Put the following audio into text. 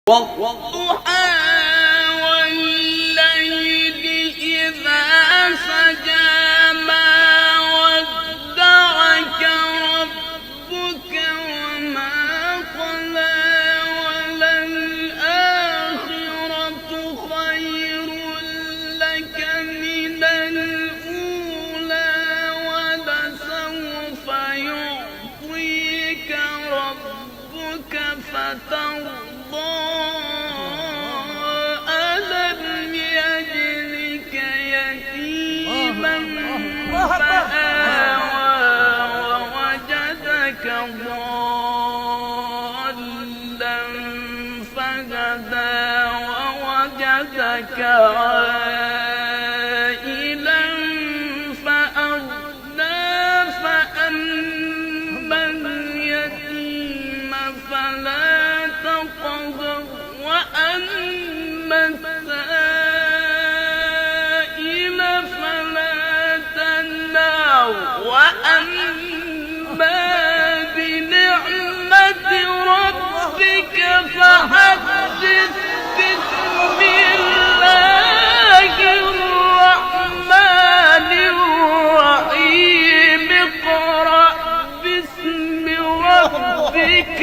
والضحى والليل إذا سجى ما ودعك ربك وما قلى وللآخرة خير لك من الأولى ولسوف يعطيك ربك فترضى ألم يجدك يتيما فآوى ووجدك ضالا فهدى ووجدك عائلا فأغنى فأما اليتيم فلا تقهر وأما السائل فلا تنهر وأما بنعمة ربك فحدث بسم الله الرحمن الرحيم اقرأ باسم ربك